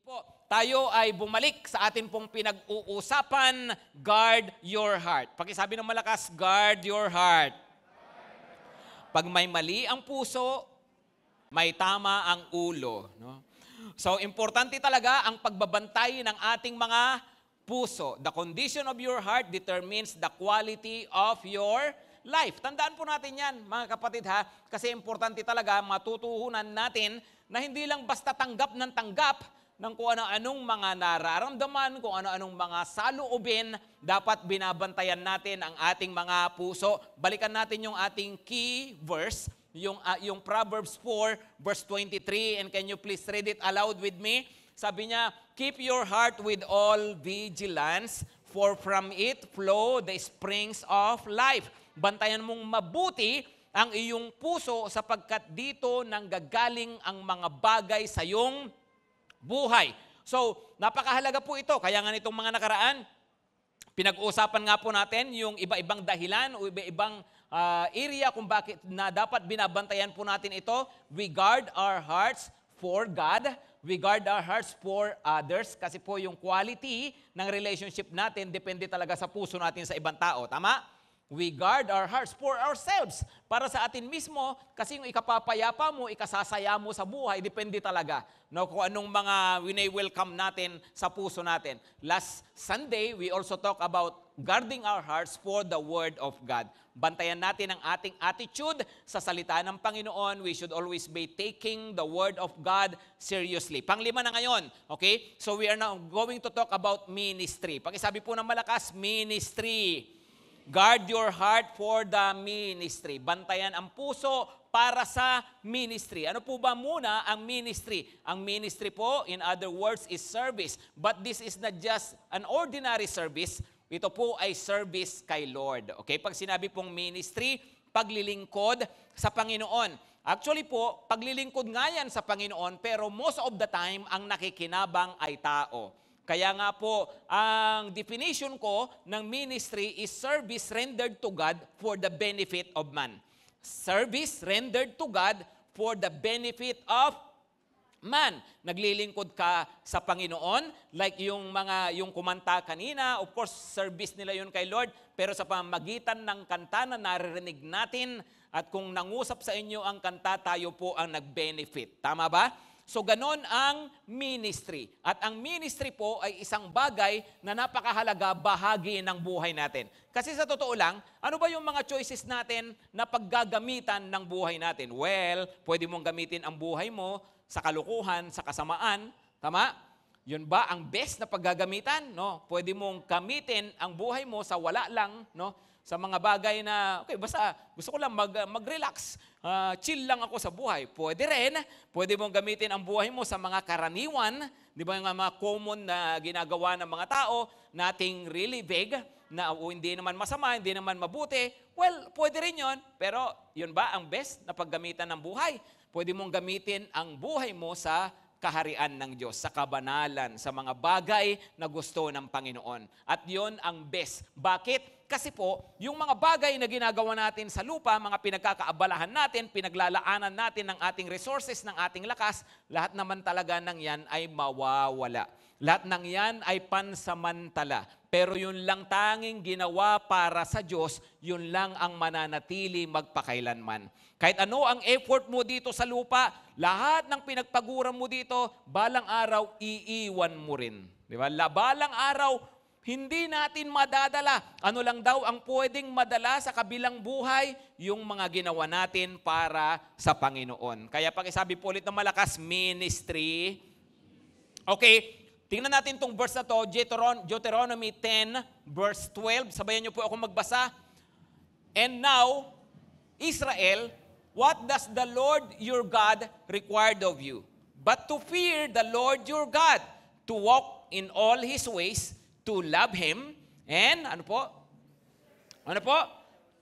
po, tayo ay bumalik sa atin pong pinag-uusapan, guard your heart. Pakisabi ng malakas, guard your heart. Pag may mali ang puso, may tama ang ulo. No? So, importante talaga ang pagbabantay ng ating mga puso. The condition of your heart determines the quality of your life. Tandaan po natin yan, mga kapatid ha, kasi importante talaga matutuhunan natin na hindi lang basta tanggap ng kung ano-anong mga nararamdaman, kung ano-anong mga saloobin, dapat binabantayan natin ang ating mga puso. Balikan natin yung ating key verse, yung Proverbs 4, verse 23, and can you please read it aloud with me? Sabi niya, keep your heart with all vigilance, for from it flow the springs of life. Bantayan mong mabuti ang iyong puso sapagkat dito nanggagaling ang mga bagay sa iyong buhay. So, napakahalaga po ito. Kaya nga nitong mga nakaraan, pinag-uusapan nga po natin yung iba-ibang dahilan o iba-ibang area kung bakit na dapat binabantayan po natin ito. We guard our hearts for God. We guard our hearts for others. Kasi po yung quality ng relationship natin depende talaga sa puso natin sa ibang tao. Tama? We guard our hearts for ourselves. Para sa atin mismo, kasi yung ikapapayapa mo, ikasasaya mo sa buhay, depende talaga. No, kung anong mga wini-welcome natin sa puso natin. Last Sunday, we also talk about guarding our hearts for the Word of God. Bantayan natin ang ating attitude sa salita ng Panginoon. We should always be taking the Word of God seriously. Panglima na ngayon, okay? So we are now going to talk about ministry. Pakisabi po ng malakas, ministry. Guard your heart for the ministry. Bantayan ang puso para sa ministry. Ano po ba muna ang ministry? Ang ministry po, in other words, is service. But this is not just an ordinary service. Ito po ay service kay Lord. Okay? Pag sinabi pong ministry, paglilingkod sa Panginoon. Actually po, paglilingkod nga yan sa Panginoon, pero most of the time, ang nakikinabang ay tao. Kaya nga po, ang definition ko ng ministry is service rendered to God for the benefit of man. Service rendered to God for the benefit of man. Naglilingkod ka sa Panginoon, like yung kumanta kanina, of course, service nila yun kay Lord, pero sa pamamagitan ng kanta na naririnig natin, at kung nangusap sa inyo ang kanta, tayo po ang nag-benefit. Tama ba? So, ganon ang ministry. At ang ministry po ay isang bagay na napakahalaga bahagi ng buhay natin. Kasi sa totoo lang, ano ba yung mga choices natin na paggagamitan ng buhay natin? Well, pwede mong gamitin ang buhay mo sa kalukuhan, sa kasamaan. Tama? Yun ba ang best na paggagamitan? No? Pwede mong gamitin ang buhay mo sa wala lang, no? Sa mga bagay na, okay, basta gusto ko lang mag-relax, chill lang ako sa buhay. Pwede rin, pwede mong gamitin ang buhay mo sa mga karaniwan, di ba yung mga common na ginagawa ng mga tao, nating really big, na hindi naman masama, hindi naman mabuti. Well, pwede rin yun, pero yun ba ang best na paggamitan ng buhay? Pwede mong gamitin ang buhay mo sa kaharian ng Diyos, sa kabanalan, sa mga bagay na gusto ng Panginoon. At yon ang best. Bakit? Kasi po, yung mga bagay na ginagawa natin sa lupa, mga pinagkakaabalahan natin, pinaglalaanan natin ng ating resources, ng ating lakas, lahat naman talaga ng yan ay mawawala. Lahat ng yan ay pansamantala. Pero yun lang tanging ginawa para sa Diyos, yun lang ang mananatili magpakailanman. Kahit ano ang effort mo dito sa lupa, lahat ng pinagpaguran mo dito, balang araw, iiwan mo rin. Di ba? Balang araw, hindi natin madadala. Ano lang daw ang pwedeng madala sa kabilang buhay? Yung mga ginawa natin para sa Panginoon. Kaya pakisabi po ulit ng malakas, ministry. Okay, tingnan natin itong verse na to, Deuteronomy 10, verse 12. Sabayan niyo po ako magbasa. And now, Israel, what does the Lord your God require of you? But to fear the Lord your God, to walk in all His ways, to love Him, and ano po?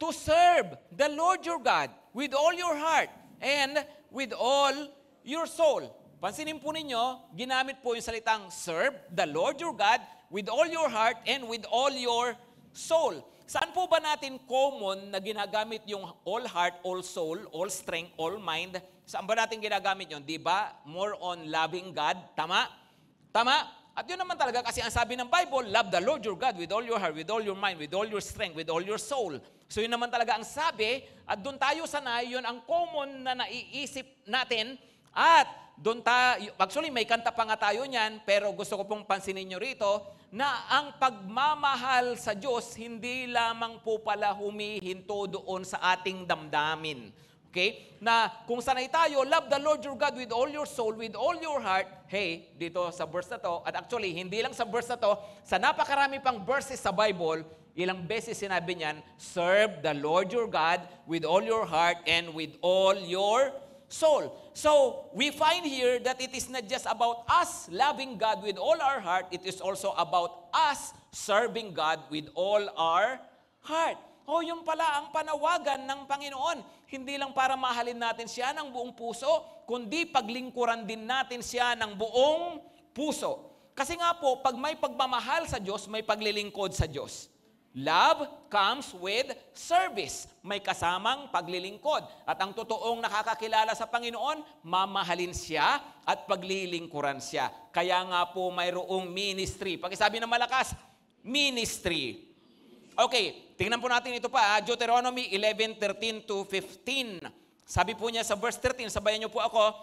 To serve the Lord your God with all your heart and with all your soul. Pansinin po ninyo, ginamit po yung salitang serve the Lord your God with all your heart and with all your soul. Saan po ba natin common na ginagamit yung all heart, all soul, all strength, all mind? Saan ba natin ginagamit yun? Di ba? More on loving God. Tama? Tama? At yun naman talaga kasi ang sabi ng Bible, love the Lord your God with all your heart, with all your mind, with all your strength, with all your soul. So yun naman talaga ang sabi, at doon tayo sanay, yun ang common na naiisip natin, at doon tayo, actually may kanta pa nga tayo niyan, pero gusto ko pong pansinin nyo rito, na ang pagmamahal sa Diyos, hindi lamang po pala humihinto doon sa ating damdamin. Okay? Na kung sanay tayo, love the Lord your God with all your soul, with all your heart. Hey, dito sa verse na to, at actually, hindi lang sa verse na to, sa napakarami pang verses sa Bible, ilang beses sinabi niyan, serve the Lord your God with all your heart and with all your soul. So, we find here that it is not just about us loving God with all our heart, it is also about us serving God with all our heart. Oh, yung pala ang panawagan ng Panginoon. Hindi lang para mahalin natin siya ng buong puso, kundi paglingkuran din natin siya ng buong puso. Kasi nga po, pag may pagmamahal sa Diyos, may paglilingkod sa Diyos. Love comes with service. May kasamang paglilingkod. At ang totoong nakakakilala sa Panginoon, mamahalin siya at paglilingkuran siya. Kaya nga po mayroong ministry. Pakisabi ng malakas, ministry. Okay, tingnan po natin ito pa. Deuteronomy 11:13 to 15. Sabi po niya sa verse 13, sabayan niyo po ako.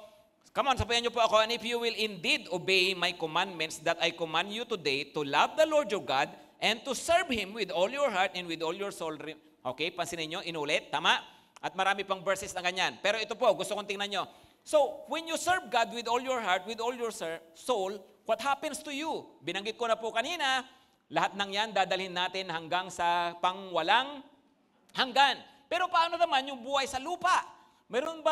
Come on, sabayan niyo po ako. And if you will indeed obey my commandments that I command you today, to love the Lord your God, and to serve Him with all your heart and with all your soul. Okay, pansinin niyo, inulit, tama? At marami pang verses na ganyan. Pero ito po, gusto kong tingnan niyo. So, when you serve God with all your heart, with all your soul, what happens to you? Binanggit ko na po kanina, lahat ng yan dadalhin natin hanggang sa pangwalang hanggan. Pero paano naman yung buhay sa lupa? Meron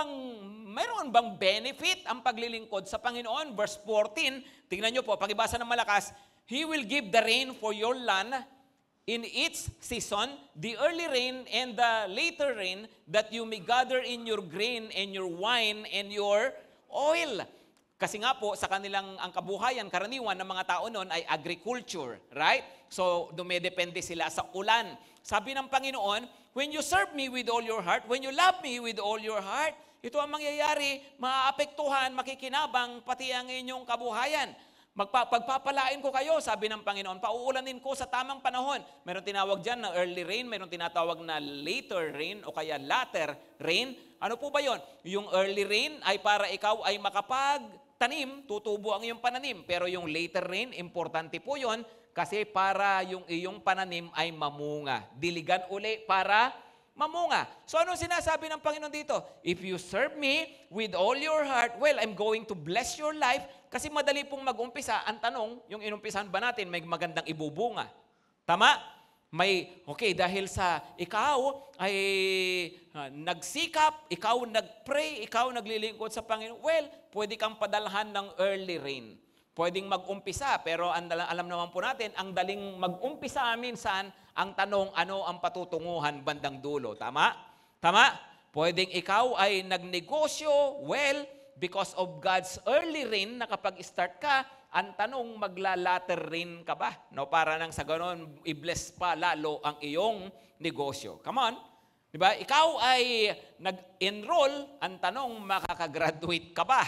bang benefit ang paglilingkod sa Panginoon? Verse 14, tingnan nyo po, pakibasa ng malakas, He will give the rain for your land in its season, the early rain and the later rain, that you may gather in your grain and your wine and your oil. Kasi nga po, sa kanilang ang kabuhayan, karaniwan ng mga tao noon ay agriculture, right? So, dumedepende sila sa ulan. Sabi ng Panginoon, when you serve me with all your heart, when you love me with all your heart, ito ang mangyayari, maaapektuhan, makikinabang, pati ang inyong kabuhayan. Pagpapalain ko kayo, sabi ng Panginoon, pauulanin ko sa tamang panahon. Meron tinawag dyan na early rain, meron tinatawag na later rain o kaya latter rain. Ano po ba yon? Yung early rain ay para ikaw ay makapagtanim, tutubo ang iyong pananim. Pero yung later rain, importante po yon kasi para yung iyong pananim ay mamunga. Diligan uli para mamunga. So ano sinasabi ng Panginoon dito? If you serve me with all your heart, well, I'm going to bless your life. Kasi madali pong mag-umpisa. Ang tanong, yung inumpisahan ba natin, may magandang ibubunga. Tama? Okay, dahil sa ikaw ay nagsikap, ikaw nagpray, ikaw naglilingkod sa Panginoon, well, pwede kang padalhan ng early rain. Pwedeng mag-umpisa, pero alam naman po natin, ang daling mag-umpisa minsan, ang tanong, ano ang patutunguhan bandang dulo? Tama? Tama? Pwedeng ikaw ay nagnegosyo, well, because of God's early rain, na kapag start ka, ang tanong, maglalater rain ka ba? No, para nang sa ganon, i-bless pa lalo ang iyong negosyo. Come on. Diba? Ikaw ay nag-enroll, ang tanong, makakagraduate ka ba?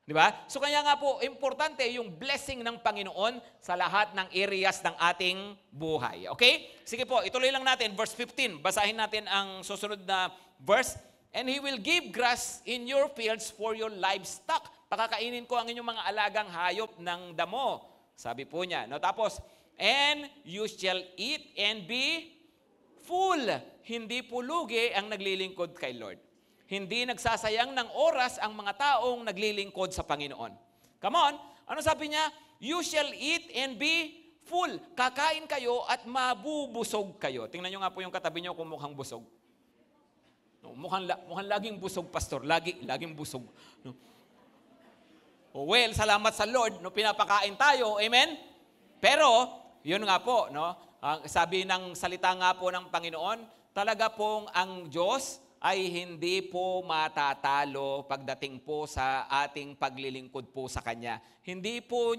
Diba? So kaya nga po, importante yung blessing ng Panginoon sa lahat ng areas ng ating buhay. Okay? Sige po, ituloy lang natin. Verse 15. Basahin natin ang susunod na verse. And He will give grass in your fields for your livestock. Pakakainin ko ang inyong mga alagang hayop ng damo. Sabi po niya. No? Tapos, and you shall eat and be full. Hindi po lugi ang naglilingkod kay Lord. Hindi nagsasayang ng oras ang mga taong naglilingkod sa Panginoon. Come on. Ano sabi niya? You shall eat and be full. Kakain kayo at mabubusog kayo. Tingnan nyo nga po yung katabi nyo kung mukhang busog. No, mukhang laging busog, pastor. Laging busog. No? Well, salamat sa Lord, no, pinapakain tayo. Amen? Pero, yun nga po, no, sabi ng salita nga po ng Panginoon, talaga pong ang Diyos ay hindi po matatalo pagdating po sa ating paglilingkod po sa Kanya. Hindi po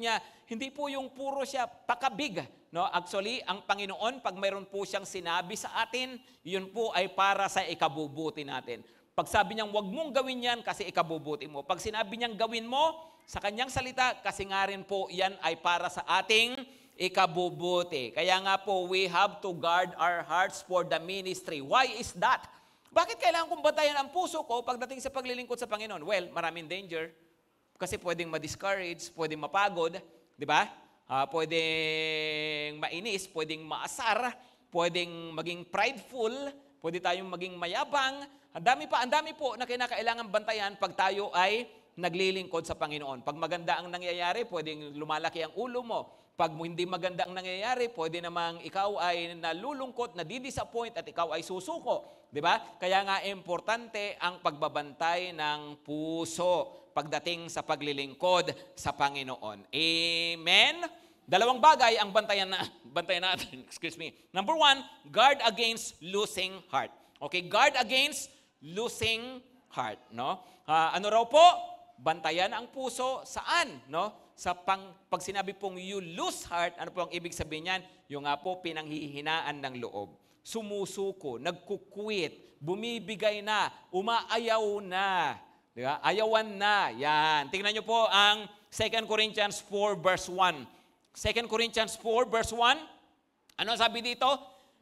yung puro siya pakabig. No? Actually, ang Panginoon, pag mayroon po siyang sinabi sa atin, yun po ay para sa ikabubuti natin. Pag sabi niyang huwag mong gawin yan kasi ikabubuti mo. Pag sinabi niyang gawin mo sa kanyang salita, kasi nga rin po yan ay para sa ating ikabubuti. Kaya nga po, we have to guard our hearts for the ministry. Why is that? Bakit kailangan kong bantayan ang puso ko pagdating sa paglilingkod sa Panginoon? Well, maraming danger. Kasi pwedeng ma-discourage, pwedeng mapagod, di ba? Pwedeng mainis, pwedeng maasar, pwedeng maging prideful, pwede tayong maging mayabang. Ang dami po na kinakailangan bantayan pag tayo ay naglilingkod sa Panginoon. Pag maganda ang nangyayari, pwedeng lumalaki ang ulo mo. Pag hindi maganda ang nangyayari, pwede namang ikaw ay nalulungkot, nadidisappoint at ikaw ay susuko. Di ba? Kaya nga importante ang pagbabantay ng puso pagdating sa paglilingkod sa Panginoon. Amen? Dalawang bagay ang bantayan natin. Excuse me. Number 1, guard against losing heart. Okay, guard against losing heart, no? Ano raw po? Bantayan ang puso saan, no? Pag sinabi pong you lose heart, ano po ang ibig sabihin niyan? Yung nga po pinanghihinaan ng loob. Sumusuko, nagkukwit, bumibigay na, umaayaw na. Di ba? Ayawan na. Yan. Tingnan niyo po ang 2 Corinthians 4 verse 1. 2 Corinthians 4 verse 1. Ano sabi dito?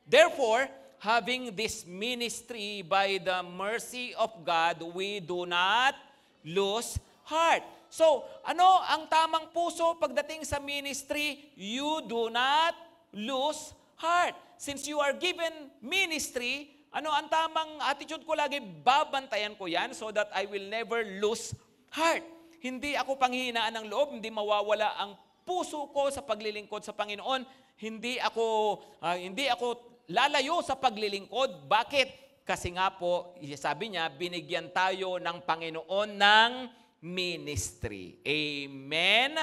Therefore, having this ministry by the mercy of God, we do not lose heart. So, ano ang tamang puso pagdating sa ministry? You do not lose heart. Since you are given ministry, ano ang tamang attitude ko lagi? Babantayan ko yan so that I will never lose heart. Hindi ako panghihinaan ng loob, hindi mawawala ang puso ko sa paglilingkod sa Panginoon. Hindi ako lalayo sa paglilingkod. Bakit? Kasi nga po, sabi niya, binigyan tayo ng Panginoon ng ministry. Amen?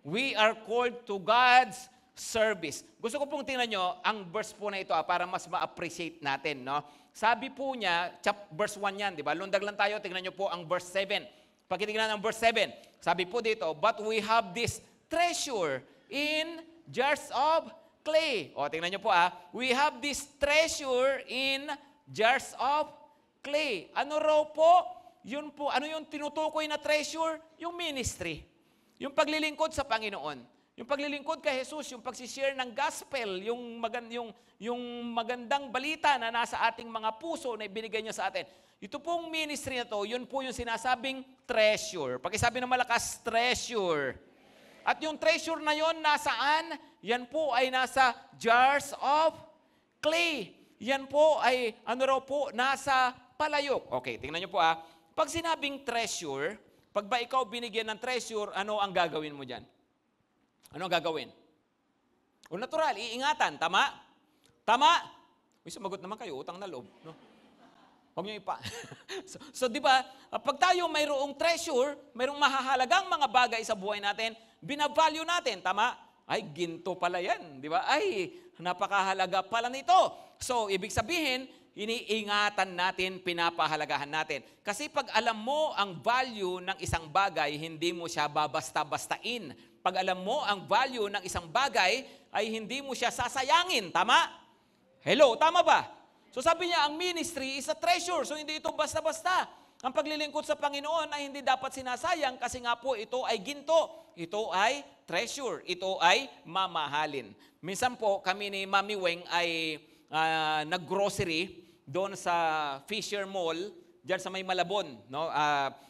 We are called to God's service. Gusto ko pong tingnan nyo ang verse po na ito para mas ma-appreciate natin. No? Sabi po niya, verse 1 yan, di ba? Lundag lang tayo, tingnan nyo po ang verse 7. Pagkitingnan ang verse 7, sabi po dito, but we have this treasure in jars of clay. O, tingnan nyo po we have this treasure in jars of clay. Ano raw po? Yun po, ano yung tinutukoy na treasure? Yung ministry. Yung paglilingkod sa Panginoon. Yung paglilingkod kay Jesus, yung pagsishare ng gospel, yung magandang balita na nasa ating mga puso na ibinigay niya sa atin. Ito pong ministry na to, yun po yung sinasabing treasure. Pakisabi ng malakas, treasure. At yung treasure na yon nasaan? Yan po ay nasa jars of clay. Yan po ay, ano raw po, nasa palayok. Okay, tingnan nyo po Pag sinabing treasure, pag ba ikaw binigyan ng treasure, ano ang gagawin mo dyan? Ano ang gagawin? O natural, iingatan. Tama? Tama? Uy, sumagot naman kayo, utang na loob. No? Huwag nyo ipa. so di ba, pag tayo mayroong treasure, mayroong mahahalagang mga bagay sa buhay natin, binavalue natin. Tama? Ay, ginto pala yan. Di ba? Ay, napakahalaga pala nito. So, ibig sabihin, iniingatan natin, pinapahalagahan natin. Kasi pag alam mo ang value ng isang bagay, hindi mo siya babasta-bastain. Pag alam mo ang value ng isang bagay, ay hindi mo siya sasayangin. Tama? Hello, tama ba? So sabi niya, ang ministry is a treasure. So hindi ito basta-basta. Ang paglilingkod sa Panginoon ay hindi dapat sinasayang kasi nga po ito ay ginto. Ito ay treasure. Ito ay mamahalin. Minsan po kami ni Mami Weng ay nag-grocery doon sa Fisher Mall, diyan sa may Malabon. No?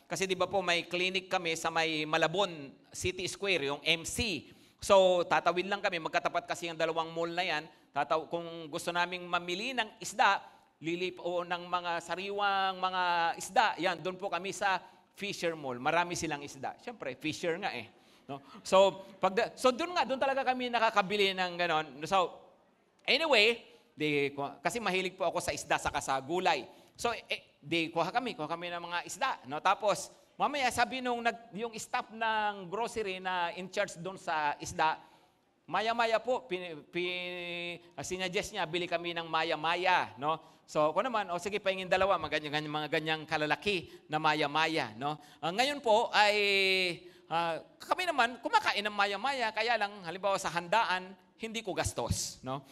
Kasi di ba po may clinic kami sa may Malabon City Square, yung MC. So tatawid lang kami, magkatapat kasi yung dalawang mall na yan. Kung gusto naming mamili ng isda, o ng mga sariwang mga isda, yan, doon po kami sa Fisher Mall. Marami silang isda. Siyempre, Fisher nga eh. No? So doon talaga kami nakakabili ng ganon. So, anyway, kasi mahilig po ako sa isda saka sa gulay. So, kuha kami ng mga isda. No? Tapos, mamaya sabi yung staff ng grocery na in charge doon sa isda, maya-maya po, sinuggest niya, bili kami ng maya-maya. No? So, ako naman, sige, pahingin dalawa, mga ganyang kalalaki na maya-maya. No? Ngayon po, ay kami naman, kumakain ng maya-maya, kaya lang, halimbawa sa handaan, hindi ko gastos. No?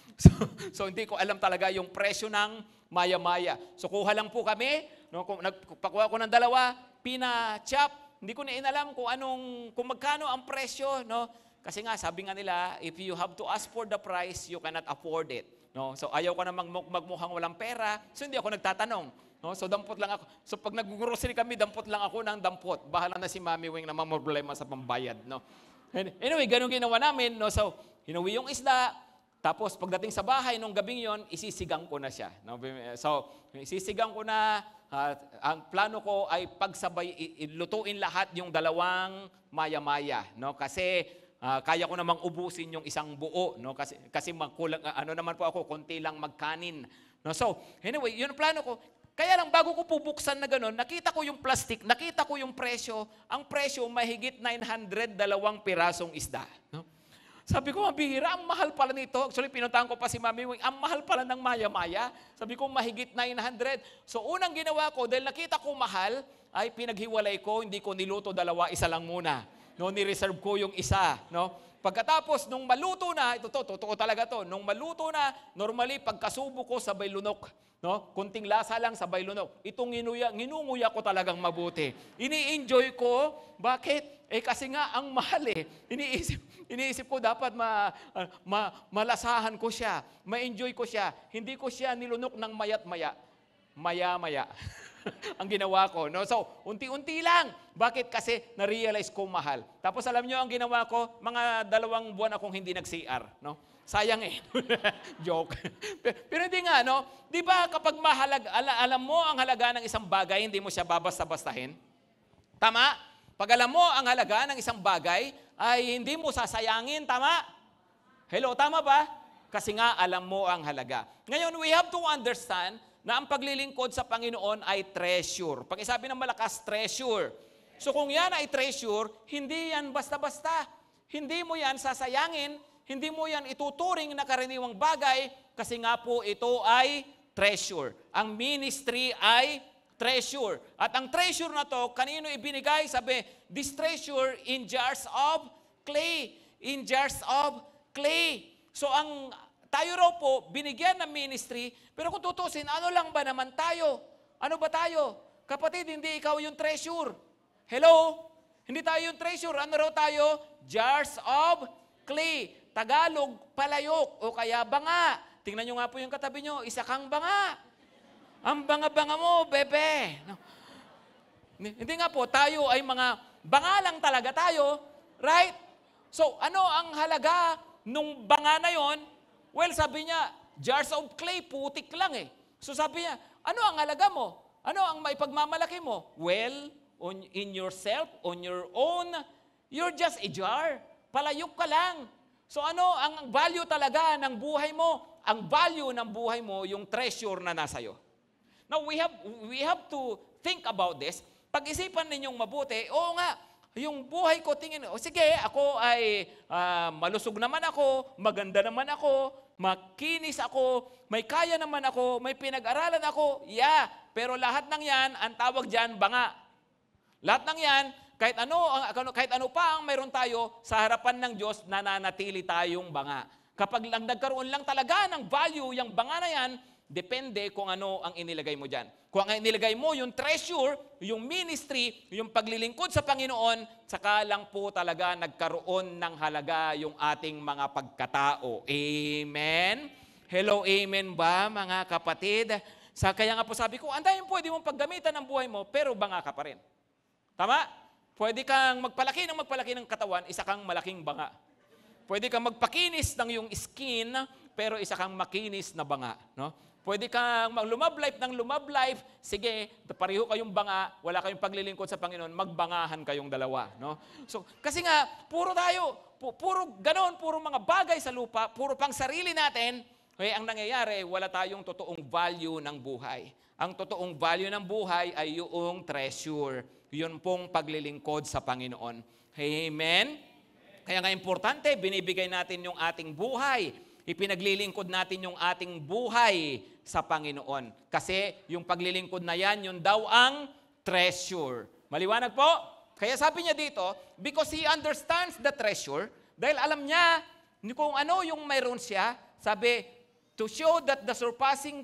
So hindi ko alam talaga yung presyo ng maya-maya. So kuha lang po kami, no, kung nagpakuha ko ng dalawa, pina-chop, hindi ko na inalam kung magkano ang presyo, no? Kasi nga, sabi nga nila, if you have to ask for the price, you cannot afford it. No? So ayaw ko na magmukhang walang pera, so hindi ako nagtatanong. No? So dampot lang ako. So pag nag-grocery kami, dampot lang ako ng dampot. Bahala na si Mami Wing na problema sa pambayad. No? Anyway, ganun ginawa namin. No? So, hinuwi yung isda. Tapos, pagdating sa bahay, nung gabing yon, isisigang ko na siya. No? So, isisigang ko na. Ang plano ko ay pagsabay, lutuin lahat yung dalawang maya-maya. No? Kasi, kaya ko namang ubusin yung isang buo. No? Kasi magkulang, naman po ako, konti lang magkanin. No? So, anyway, yun ang plano ko. Kaya lang, bago ko pubuksan na gano'n, nakita ko yung plastic, nakita ko yung presyo. Ang presyo, mahigit 900, 2 pirasong isda. No? Sabi ko, mabihira, ang mahal pala nito. Actually, pinuntahan ko pa si Mami Wing, ang mahal pala ng maya-maya. Sabi ko, mahigit 900. So, unang ginawa ko, dahil nakita ko mahal, ay pinaghiwalay ko, hindi ko niluto dalawa, isa lang muna. No, ni-reserve ko yung isa. No? Pagkatapos, nung maluto na, totoo talaga to, nung maluto na, normally, pagkasubo ko, sabay lunok. No? Kunting lasa lang, sabay lunok. Itong nginunguya ko talagang mabuti. Ini-enjoy ko. Bakit? Kasi nga, ang mahal eh. Iniisip ko, dapat malasahan ko siya. Ma-enjoy ko siya. Hindi ko siya nilunok ng mayat-maya. Maya-maya. Ang ginawa ko. No? So, unti-unti lang. Bakit? Kasi na-realize ko mahal. Tapos alam nyo ang ginawa ko, mga 2 buwan akong hindi nag-CR. No? Sayang eh. Joke. Pero hindi nga, no? Di ba kapag alam mo ang halaga ng isang bagay, hindi mo siya babasta-bastahin? Tama? Pag alam mo ang halaga ng isang bagay, ay hindi mo sasayangin. Tama? Hello, tama ba? Kasi nga alam mo ang halaga. Ngayon, we have to understand na ang paglilingkod sa Panginoon ay treasure. Pag isabi ng malakas, treasure. So kung yan ay treasure, hindi yan basta-basta. Hindi mo yan sasayangin, hindi mo yan ituturing na karaniwang bagay, kasi nga po ito ay treasure. Ang ministry ay treasure. At ang treasure na to, kanino ibinigay? Sabi, this treasure in jars of clay. In jars of clay. So tayo raw po, binigyan ng ministry, pero kung tutusin, ano lang ba naman tayo? Ano ba tayo? Kapatid, hindi ikaw yung treasure. Hello? Hindi tayo yung treasure. Ano raw tayo? Jars of clay. Tagalog, palayok, o kaya banga. Tingnan nyo nga po yung katabi nyo, isa kang banga. Ang banga-banga mo, bebe. No. Hindi nga po, tayo ay mga banga lang talaga tayo. Right? So, ano ang halaga nung banga na yon? Well, sabi niya, jars of clay, putik lang eh. So sabi niya, ano ang halaga mo? Ano ang maipagmamalaki mo? Well, in yourself, on your own, you're just a jar. Palayok ka lang. So ano ang value talaga ng buhay mo? Ang value ng buhay mo, yung treasure na nasa iyo. Now, we have to think about this. Pag-isipan ninyong mabuti, oo nga, yung buhay ko, tingin, sige, ako ay malusog naman ako, maganda naman ako, makinis ako, may kaya naman ako, may pinag-aralan ako, yeah. Pero lahat ng yan, ang tawag dyan, banga. Lahat ng yan, kahit ano pa ang mayroon tayo, sa harapan ng Diyos, nananatili tayong banga. Kapag lang nagkaroon lang talaga ng value, yung banga na yan, depende kung ano ang inilagay mo dyan. Kung ang inilagay mo, yung treasure, yung ministry, yung paglilingkod sa Panginoon, saka lang po talaga nagkaroon ng halaga yung ating mga pagkatao. Amen? Hello, amen ba mga kapatid? Kaya nga po sabi ko, andayin pwede mong paggamitan ng buhay mo, pero banga ka pa rin. Tama? Pwede kang magpalaki ng katawan, isa kang malaking banga. Pwede kang magpakinis ng iyong skin, pero isa kang makinis na banga. No? Pwede kang lumab-life ng lumab-life, sige, pareho kayong banga, wala kayong paglilingkod sa Panginoon, magbangahan kayong dalawa. No? So, kasi nga, puro ganon, puro mga bagay sa lupa, puro pang sarili natin, ang nangyayari, wala tayong totoong value ng buhay. Ang totoong value ng buhay ay yung treasure. Yun pong paglilingkod sa Panginoon. Amen? Kaya nga importante, binibigay natin yung ating buhay. Ipinaglilingkod natin yung ating buhay sa Panginoon. Kasi yung paglilingkod na yan, yun daw ang treasure. Maliwanag po? Kaya sabi niya dito, because he understands the treasure, dahil alam niya kung ano yung mayroon siya, sabi, to show that the surpassing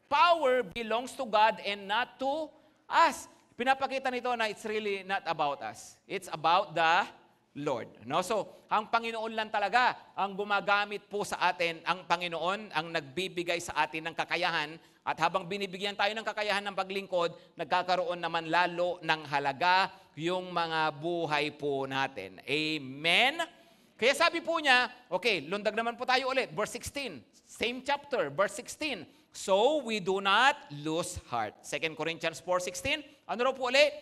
power belongs to God and not to us. Pinapakita nito na it's really not about us. It's about the Lord. No? So, ang Panginoon lang talaga ang gumagamit po sa atin. Ang Panginoon ang nagbibigay sa atin ng kakayahan. At habang binibigyan tayo ng kakayahan ng paglingkod, nagkakaroon naman lalo ng halaga yung mga buhay po natin. Amen? Kaya sabi po niya, okay, lundag naman po tayo ulit. Verse 16, same chapter, verse 16. So, we do not lose heart. 2 Corinthians 4:16. Ano raw po ulit?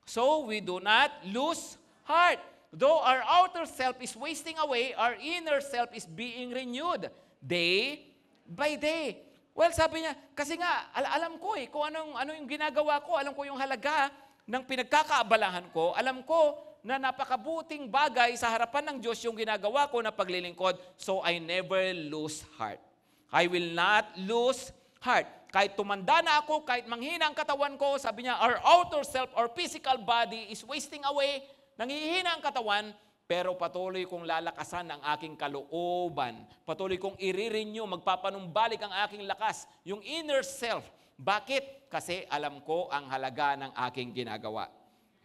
So, we do not lose heart. Though our outer self is wasting away, our inner self is being renewed day by day. Well, sabi niya, kasi nga, alam ko kung ano yung ginagawa ko, alam ko yung halaga ng pinagkakaabalahan ko, alam ko na napakabuting bagay sa harapan ng Diyos yung ginagawa ko na paglilingkod, so I never lose heart. I will not lose heart. Kahit tumanda na ako, kahit manghina ang katawan ko, sabi niya, our outer self, our physical body is wasting away, nangihina ang katawan, pero patuloy kong lalakasan ang aking kalooban. Patuloy kong i-renew, magpapanumbalik ang aking lakas, yung inner self. Bakit? Kasi alam ko ang halaga ng aking ginagawa.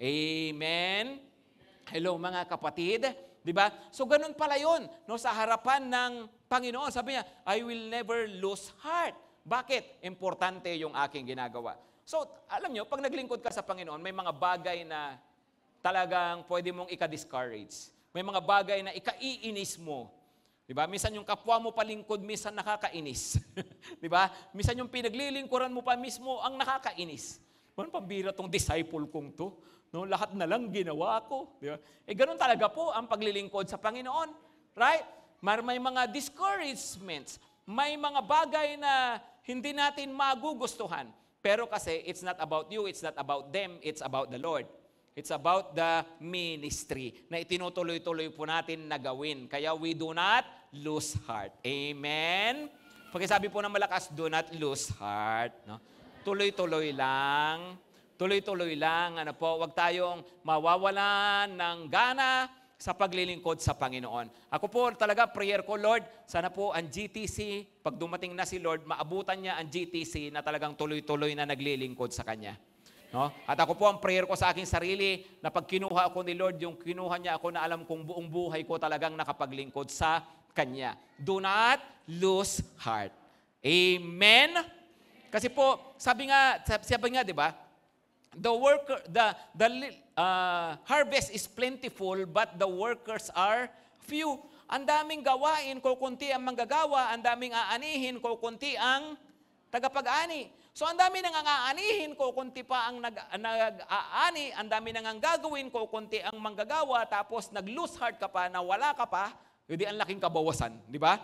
Amen? Hello mga kapatid. Diba? So ganun pala yun. No, sa harapan ng Panginoon, sabi niya, I will never lose heart. Bakit? Importante yung aking ginagawa. So, alam nyo, pag naglingkod ka sa Panginoon, may mga bagay na talagang pwede mong ika-discourage. May mga bagay na ikaiinis mo. Diba? Minsan yung kapwa mo palingkod, minsan nakakainis. Diba? Minsan yung pinaglilingkuran mo pa mismo ang nakakainis. Ano pambira tong disciple kong to? No, lahat na lang ginawa ko. Diba? Ganun talaga po ang paglilingkod sa Panginoon. Right? May mga discouragements. May mga bagay na hindi natin magugustuhan. Pero kasi it's not about you, it's not about them, it's about the Lord. It's about the ministry na itinutuloy-tuloy po natin na gawin. Kaya we do not lose heart. Amen? Pagkasabi po ng malakas, do not lose heart. No? Tuloy-tuloy lang. Tuloy-tuloy lang. Ano po, wag tayong mawawalan ng gana sa paglilingkod sa Panginoon. Ako po talaga, prayer ko, Lord, sana po ang GTC, pag dumating na si Lord, maabutan niya ang GTC na talagang tuloy-tuloy na naglilingkod sa Kanya. No? At ako po, ang prayer ko sa aking sarili, na pag kinuha ako ni Lord, yung kinuha niya ako na alam kong buong buhay ko talagang nakapaglingkod sa Kanya. Do not lose heart. Amen? Kasi po, sabi nga, di ba, the harvest is plentiful, but the workers are few. Ang daming gawain, kukunti ang manggagawa, ang daming aanihin, kukunti ang tagapag-ani. So ang dami nang aanihin, kukunti pa ang nag-aani, ang dami nang gagawin, kukunti ang manggagawa, tapos nag-lose heart ka pa, nawala ka pa, hindi ang laking kabawasan, di ba?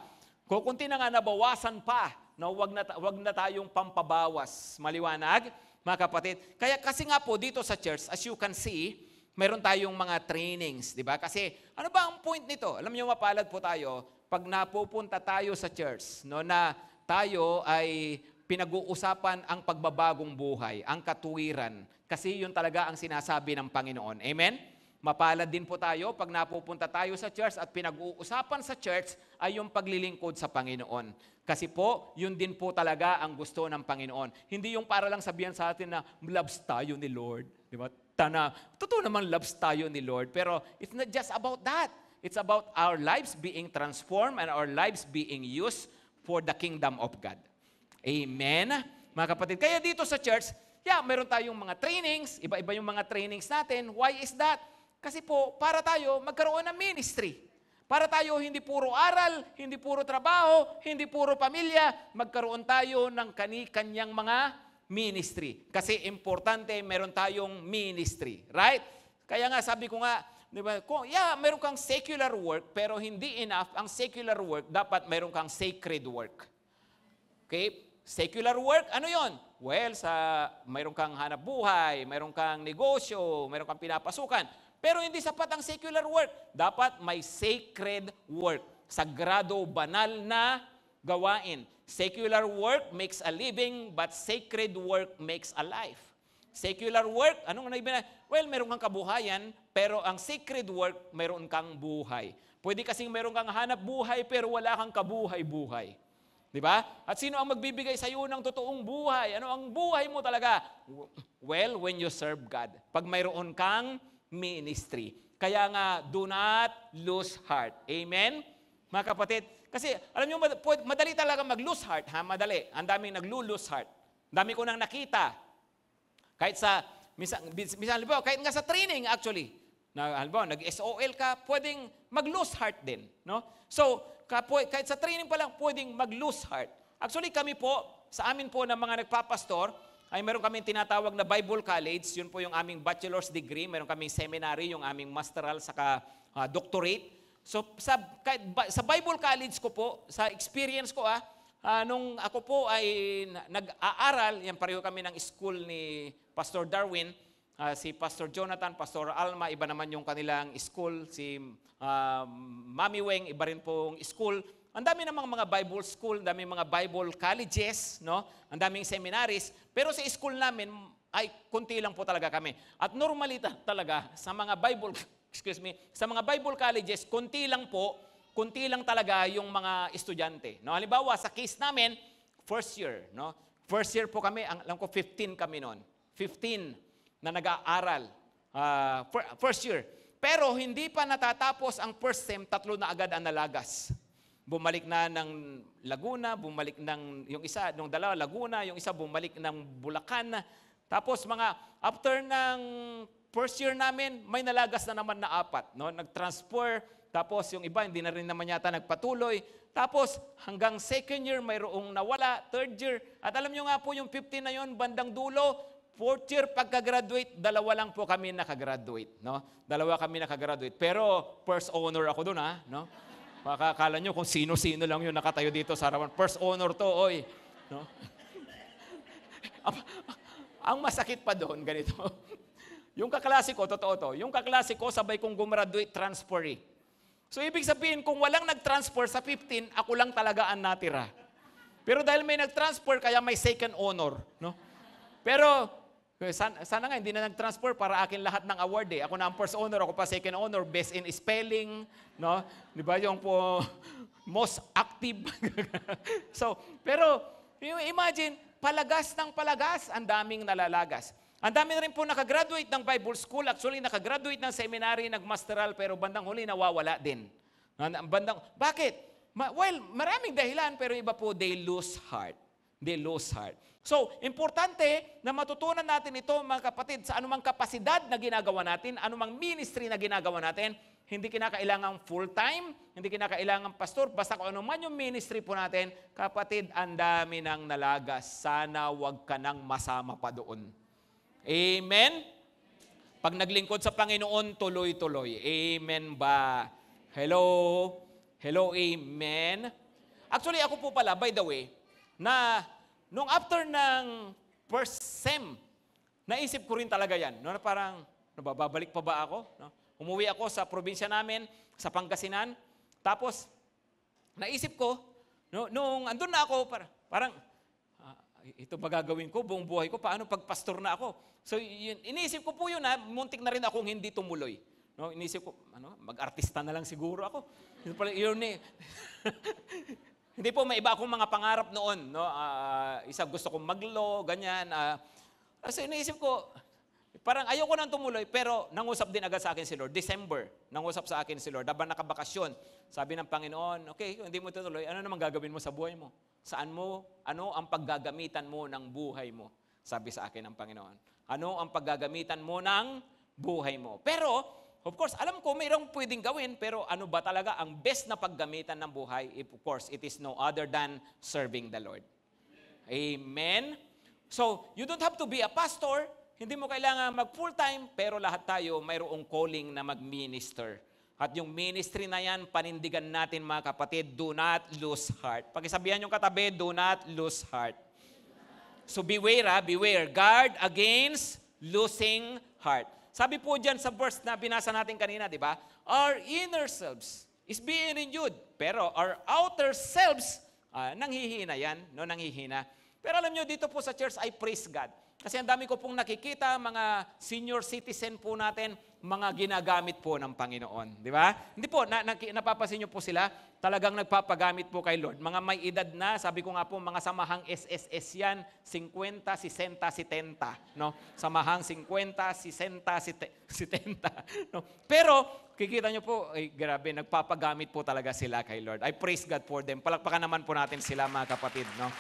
Kukunti na nga nabawasan pa, na wag na tayong pampabawas. Maliwanag? Mga kapatid. Kaya kasi nga po dito sa church, as you can see, meron tayong mga trainings, di ba? Kasi ano ba ang point nito? Alam niyo, mapalad po tayo pag napupunta tayo sa church, no, na tayo ay pinag-uusapan ang pagbabagong buhay, ang katuwiran. Kasi yun talaga ang sinasabi ng Panginoon. Amen? Mapalad din po tayo pag napupunta tayo sa church at pinag-uusapan sa church ay yung paglilingkod sa Panginoon. Kasi po, yun din po talaga ang gusto ng Panginoon. Hindi yung para lang sabihan sa atin na loves tayo ni Lord. Di ba? Totoo naman loves tayo ni Lord. Pero it's not just about that. It's about our lives being transformed and our lives being used for the kingdom of God. Amen? Mga kapatid, kaya dito sa church, meron tayong mga trainings, iba-iba yung mga trainings natin. Why is that? Kasi po, para tayo magkaroon ng ministry. Para tayo hindi puro aral, hindi puro trabaho, hindi puro pamilya, magkaroon tayo ng kani-kanyang mga ministry. Kasi importante, meron tayong ministry. Right? Kaya nga, sabi ko nga, di ba, meron kang secular work, pero hindi enough. Ang secular work, dapat meron kang sacred work. Okay? Secular work, ano yon? Well, mayroon kang hanap buhay, mayroon kang negosyo, mayroon kang pinapasukan. Pero hindi sapat ang secular work. Dapat may sacred work. Sagrado, banal na gawain. Secular work makes a living, but sacred work makes a life. Secular work, anong naibig? Well, meron kang kabuhayan, pero ang sacred work, meron kang buhay. Pwede kasing meron kang hanap buhay, pero wala kang kabuhay-buhay. Di ba? At sino ang magbibigay sa iyo ng totoong buhay? Ano ang buhay mo talaga? Well, when you serve God. Pag mayroon kang ministry. Kaya nga, do not lose heart. Amen? Mga kapatid, kasi alam nyo, madali talaga mag-lose heart. Ha? Madali. Ang daming nag-lose heart. Ang dami ko nang nakita. Kahit sa, minsan, kahit nga sa training actually, nag-SOL ka, pwedeng mag-lose heart din. No? So, kahit sa training pa lang, pwedeng mag-lose heart. Actually, kami po, sa amin po ng mga nagpapastor, ay meron kaming tinatawag na Bible College. Yun po yung aming bachelor's degree. Meron kaming seminary, yung aming masteral, saka doctorate. So, sa Bible College ko po, sa experience ko, nung ako po ay nag-aaral, yan pareho kami ng school ni Pastor Darwin, si Pastor Jonathan, Pastor Alma, iba naman yung kanilang school, si Mami Weng, iba rin pong school. Ang dami namang mga Bible school, ang daming mga Bible colleges, no? Ang daming seminaries. Pero sa school namin, ay kunti lang po talaga kami. At normally talaga, sa mga Bible colleges, kunti lang talaga yung mga estudyante. No? Halimbawa, sa case namin, first year. No? First year po kami, alam ko 15 kami noon. 15 na nag-aaral. First year. Pero hindi pa natatapos ang first sem, 3 na agad ang nalagas. Bumalik na ng Laguna, bumalik ng yung isa, nung dalawa Laguna, yung isa bumalik ng Bulacan. Tapos after ng first year namin, may nalagas na naman na 4. No? Nag-transfer, tapos yung iba hindi na rin naman yata nagpatuloy. Tapos hanggang second year, mayroong nawala, third year. At alam nyo nga po yung 15 na yun, bandang dulo, fourth year pagka-graduate, 2 lang po kami nakagraduate. No? 2 kami nakagraduate. Pero first honor ako doon, ha? No? Makakala nyo kung sino-sino lang yung nakatayo dito sa harapan. First honor to, oy. No? Ang masakit pa doon, ganito. Yung kaklase ko, totoo to, yung kaklase ko, sabay kong gumraduate transfer. So, ibig sabihin, kung walang nag-transfer sa 15, ako lang talaga ang natira. Pero dahil may nag-transfer, kaya may second honor. No? Pero, sana nga, hindi na nag-transfer para akin lahat ng award eh. Ako na ang first honor, ako pa second honor, best in spelling, no? Di ba yung po, most active. So, pero, imagine, palagas ng palagas, ang daming nalalagas. Ang dami na rin po nakagraduate ng Bible School, actually nakagraduate ng seminary, nagmasteral, pero bandang huli nawawala din. Bakit? Well, maraming dahilan, pero iba po, they lose heart. They lose heart. So, importante na matutunan natin ito, mga kapatid, sa anumang kapasidad na ginagawa natin, anumang ministry na ginagawa natin, hindi kinakailangan full-time, hindi kinakailangan pastor, basta kung ano man yung ministry po natin, kapatid, ang dami ng nalagas. Sana wag ka nang masama pa doon. Amen? Pag naglingkod sa Panginoon, tuloy-tuloy. Amen ba? Hello? Hello, amen? Actually, ako po pala, by the way, na nung after ng first sem, naisip ko rin talaga yan. No? Parang, babalik pa ba ako? No? Umuwi ako sa probinsya namin, sa Pangasinan. Tapos, naisip ko, nung andun na ako, parang, ito ba gagawin ko, buong buhay ko, paano pag pastor na ako? So, iniisip ko po yun, muntik na rin akong hindi tumuloy. No, iniisip ko, mag-artista na lang siguro ako. Hindi po, may iba akong mga pangarap noon. No? Isa gusto kong mag-law, ganyan. So iniisip ko, parang ayoko nang tumuloy, pero nangusap din agad sa akin si Lord. December, nangusap sa akin si Lord. Habang nakabakasyon, sabi ng Panginoon, okay, kung hindi mo tutuloy, ano naman gagawin mo sa buhay mo? Ano ang paggagamitan mo ng buhay mo? Sabi sa akin ng Panginoon. Ano ang paggagamitan mo ng buhay mo? Pero, of course, alam ko mayroong pwedeng gawin, pero ano ba talaga ang best na paggamitan ng buhay? Of course, it is no other than serving the Lord. Amen? So, you don't have to be a pastor. Hindi mo kailangan mag-full-time, pero lahat tayo mayroong calling na mag-minister. At yung ministry na yan, panindigan natin mga kapatid, do not lose heart. Pakisabihan yung katabi, do not lose heart. So beware, beware. Guard against losing heart. Sabi po dyan sa verse na binasa natin kanina, di ba? Our inner selves is being renewed. Pero our outer selves, nanghihina yan, no? Nanghihina. Pero alam nyo, dito po sa church, I praise God. Kasi ang dami ko pong nakikita, mga senior citizen po natin, mga ginagamit po ng Panginoon. Di ba? Hindi po, napapansin niyo po sila, talagang nagpapagamit po kay Lord. Mga may edad na, sabi ko nga po, mga samahang SSS yan, 50, 60, 70. No? Samahang 50, 60, 70. No? Pero, kikita niyo po, ay, grabe, nagpapagamit po talaga sila kay Lord. I praise God for them. Palakpakan naman po natin sila, mga kapatid. No?